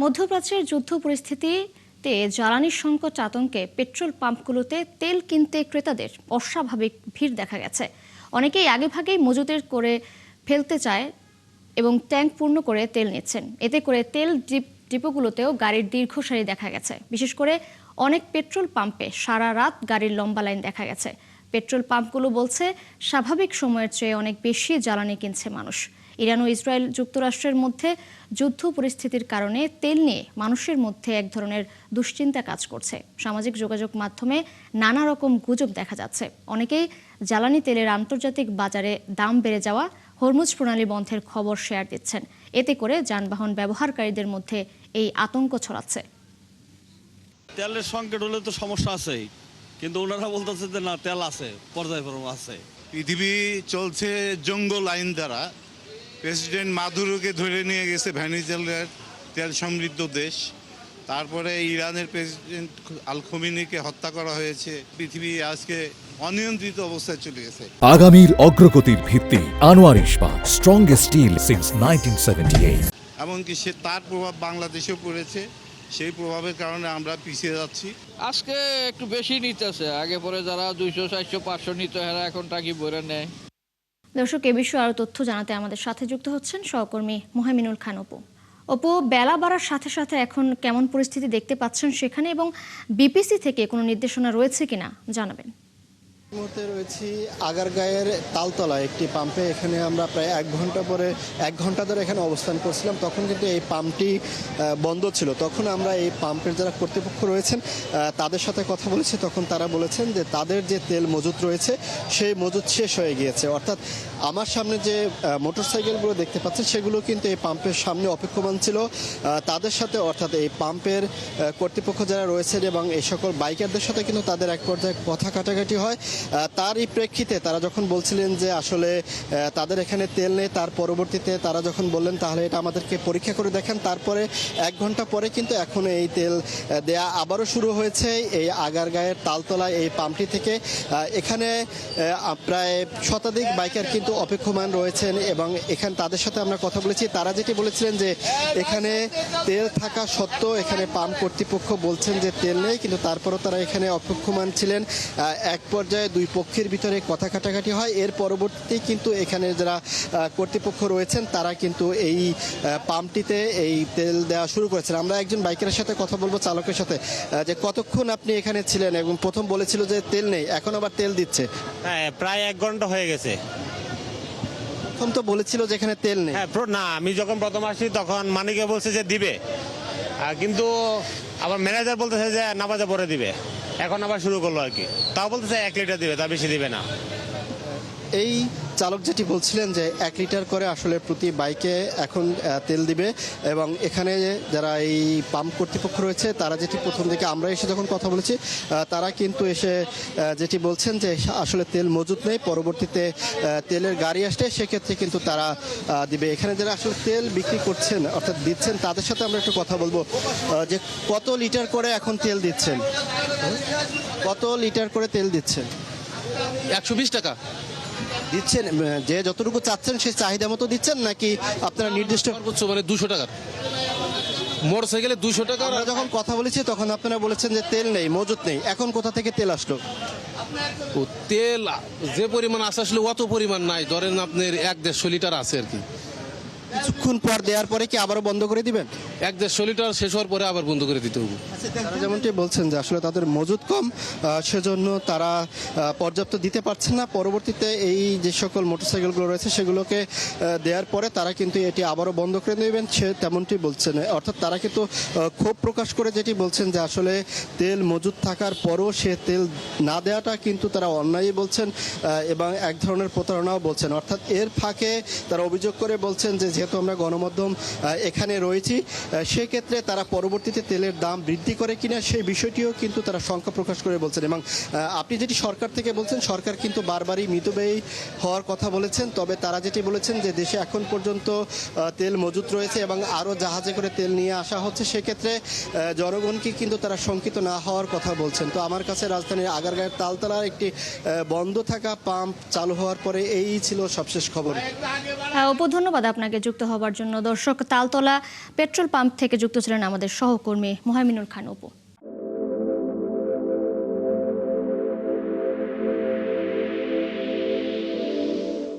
মধ্যপ্রাচ্যের যুদ্ধ পরিস্থিতিতে জ্বালানি সংকট আতঙ্কে পেট্রোল পাম্পগুলোতে তেল কিনতে ক্রেতাদের অস্বাভাবিক ভিড় দেখা গেছে। অনেকেই আগেভাগেই মজুদের করে ফেলতে চায় এবং ট্যাঙ্ক পূর্ণ করে তেল নিচ্ছেন। এতে করে তেল ডিপোগুলোতেও গাড়ির দীর্ঘ সারি দেখা গেছে। বিশেষ করে অনেক পেট্রোল পাম্পে সারা রাত গাড়ির লম্বা লাইন দেখা গেছে। পেট্রোল পাম্পগুলো বলছে স্বাভাবিক সময়ের চেয়ে অনেক বেশি জ্বালানি কিনছে মানুষ। ইরান ও ইসরায়েল যুক্তরাষ্ট্রের মধ্যে যুদ্ধ পরিস্থিতির কারণে তেল নিয়ে মানুষের মধ্যে এক ধরনের দুশ্চিন্তা কাজ করছে। সামাজিক যোগাযোগ মাধ্যমে নানা রকম গুজব দেখা যাচ্ছে। অনেকেই জ্বালানি তেলের আন্তর্জাতিক বাজারে দাম বেড়ে যাওয়া, হরমুজ প্রণালী বন্ধের খবর শেয়ার দিচ্ছেন। এতে করে যানবাহন ব্যবহারকারীদের মধ্যে এই আতঙ্ক ছড়াচ্ছে। তেলের সংকট হলে তো সমস্যা আছেই, কিন্তু ওনারা বলতেছে যে না, তেল আছে, পর্যায়ক্রমে আছে। পৃথিবী চলছে জঙ্গল আইন দ্বারা। প্রেসিডেন্ট মাদুরোকে ধরে নিয়ে গেছে ভেনেজুয়েলার তেল সমৃদ্ধ দেশ। তারপরে ইরানের প্রেসিডেন্ট আল খোমেনিকে হত্যা করা হয়েছে। পৃথিবী আজকে অনিয়ন্ত্রিত অবস্থায় চলে গেছে। আগামীর অগ্রগতির ভিত্তি আনোয়ার ইস্পাত, স্ট্রংগেস্ট স্টিল সিন্স 1978। এমনকি তার প্রভাব বাংলাদেশেও পড়েছে। সেই প্রভাবের কারণে আমরা পিছিয়ে যাচ্ছি। আজকে একটু বেশি নিতেছে, আগে পরে যারা 200, 400, 500 নিত এরা এখন টাকি ভরে নেয়। দর্শক, এ বিষয়ে আরো তথ্য জানাতে আমাদের সাথে যুক্ত হচ্ছেন সহকর্মী মোহামিনুল খান। অপু, বেলা বাড়ার সাথে সাথে এখন কেমন পরিস্থিতি দেখতে পাচ্ছেন সেখানে, এবং বিপিসি থেকে কোনো নির্দেশনা রয়েছে কিনা জানাবেন। মুহূর্তে রয়েছি আগারগাঁয়ের তালতলা একটি পাম্পে। এখানে আমরা প্রায় 1 ঘন্টা ধরে এখানে অবস্থান করছিলাম। তখন কিন্তু এই পাম্পটি বন্ধ ছিল। তখন আমরা এই পাম্পের যারা কর্তৃপক্ষ রয়েছেন তাদের সাথে কথা বলেছি। তখন তারা বলেছেন যে তাদের যে তেল মজুত রয়েছে সেই মজুত শেষ হয়ে গিয়েছে। অর্থাৎ আমার সামনে যে মোটরসাইকেলগুলো দেখতে পাচ্ছেন সেগুলো কিন্তু এই পাম্পের সামনে অপেক্ষমান ছিল। তাদের সাথে অর্থাৎ এই পাম্পের কর্তৃপক্ষ যারা রয়েছেন এবং এই সকল বাইকারদের সাথে কিন্তু তাদের এক পর্যায়ে কথা কাটাকাটি হয়। তারই প্রেক্ষিতে তারা যখন বলছিলেন যে আসলে তাদের এখানে তেল নেই, তার পরবর্তীতে তারা যখন বললেন তাহলে এটা আমাদেরকে পরীক্ষা করে দেখেন। তারপরে 1 ঘন্টা পরে কিন্তু এখন এই তেল দেয়া আবারও শুরু হয়েছে এই আগারগাঁয়ের তালতলা এই পাম্পটি থেকে। এখানে প্রায় শতাধিক বাইকার কিন্তু অপেক্ষমান রয়েছেন এবং এখানে তাদের সাথে আমরা কথা বলেছি। তারা যেটি বলেছিলেন যে এখানে তেল থাকা সত্ত্বেও এখানে পাম্প কর্তৃপক্ষ বলছেন যে তেল নেই, কিন্তু তারপরও তারা এখানে অপেক্ষমান ছিলেন। এক পর্যায়ে দুই পক্ষের ভিতরে কথা কাটাকাটি হয়। এর পরবর্তীতে কিন্তু এখানে যারা কর্তৃপক্ষ রয়েছেন তারা কিন্তু এই পাম্পটিতে এই তেল দেওয়া শুরু করেছেন। আমরা একজন বাইকারের সাথে কথা বলবো, চালকের সাথে, যে কতক্ষণ আপনি এখানে ছিলেন এবং প্রথম বলেছিল যে তেল নেই, এখন আবার তেল দিচ্ছে। হ্যাঁ, প্রায় 1 ঘন্টা হয়ে গেছে। প্রথম তো বলেছিল যে এখানে তেল নেই। হ্যাঁ, না, আমি যখন প্রথম আসি তখন মানিকে বলছে যে দিবে, কিন্তু আবার ম্যানেজার বলতেছে যে না বাজে পরে দিবে। এখন আবার শুরু করলো আর কি, তাও বলতেছে 1 লিটার দিবে, তা বেশি দিবে না। এই চালক যেটি বলছিলেন যে 1 লিটার করে আসলে প্রতি বাইকে এখন তেল দিবে। এবং এখানে যারা এই পাম্প কর্তৃপক্ষ রয়েছে তারা যেটি প্রথম দিকে আমরা এসে যখন কথা বলেছি তারা কিন্তু এসে যেটি বলছেন যে আসলে তেল মজুত নেই, পরবর্তীতে তেলের গাড়ি আসলে সেক্ষেত্রে কিন্তু তারা দিবে। এখানে যারা আসলে তেল বিক্রি করছেন অর্থাৎ দিচ্ছেন তাদের সাথে আমরা একটু কথা বলবো যে কত লিটার করে এখন তেল দিচ্ছেন, কত লিটার করে তেল দিচ্ছেন? 120 টাকা দিচ্ছেন, যে যতটুকু চাচ্ছেন সেই চাহিদা মতো দিচ্ছেন নাকি আপনারা নির্দিষ্ট? সর্বোচ্চ মানে 200 টাকার মোটরসাইকেলে 200 টাকা। আমরা যখন কথা বলেছি তখন আপনারা বলেছেন যে তেল নেই, মজুত নেই। এখন কোথা থেকে তেল আসলো? তেল যে পরিমাণ আছে আসলে অত পরিমাণ নাই, ধরেন আপনার 1-150 লিটার আছে আর কি। কিছুক্ষণ পর দেওয়ার পরে কি আবারও বন্ধ করে দিবেন? 1-150 লিটার শেষ হওয়ার পরে আবার বন্ধ করে দিতে হবে। তারা যেমনটি বলছেন যে আসলে তাদের মজুত কম, সেজন্য তারা পর্যাপ্ত দিতে পারছেন না। পরবর্তীতে এই যে সকল মোটরসাইকেলগুলো রয়েছে সেগুলোকে দেওয়ার পরে তারা কিন্তু এটি আবারও বন্ধ করে নেবেন, সে তেমনটি বলছেন। অর্থাৎ তারা কিন্তু ক্ষোভ প্রকাশ করে যেটি বলছেন যে আসলে তেল মজুত থাকার পরও সে তেল না দেওয়াটা কিন্তু তারা অন্যায়ই বলছেন এবং এক ধরনের প্রতারণাও বলছেন। অর্থাৎ এর ফাঁকে তারা অভিযোগ করে বলছেন যে যেহেতু আমরা গণমাধ্যম এখানে রয়েছি সেক্ষেত্রে তারা পরবর্তীতে তেলের দাম বৃদ্ধি করে কিনা সেই বিষয়টিও কিন্তু তারা শঙ্কা প্রকাশ করে বলছেন। এবং আপনি যেটি সরকার থেকে বলছেন, সরকার কিন্তু বারবারই মিতব্যয়ী হওয়ার কথা বলেছেন, তবে তারা যেটি বলেছেন যে দেশে এখন পর্যন্ত তেল মজুত রয়েছে এবং আরও জাহাজে করে তেল নিয়ে আসা হচ্ছে, সেক্ষেত্রে জনগণকে কিন্তু তারা শঙ্কিত না হওয়ার কথা বলছেন। তো আমার কাছে রাজধানীর আগারগাঁয়ের তালতলার একটি বন্ধ থাকা পাম্প চালু হওয়ার পরে এই ছিল সবশেষ খবর। ধন্যবাদ আপনাকে। যুক্ত হবার জন্য। দর্শক, তালতলা পেট্রোল পাম্প থেকে যুক্ত ছিলেন আমাদের সহকর্মী মুহাইমিনুল খান অপু।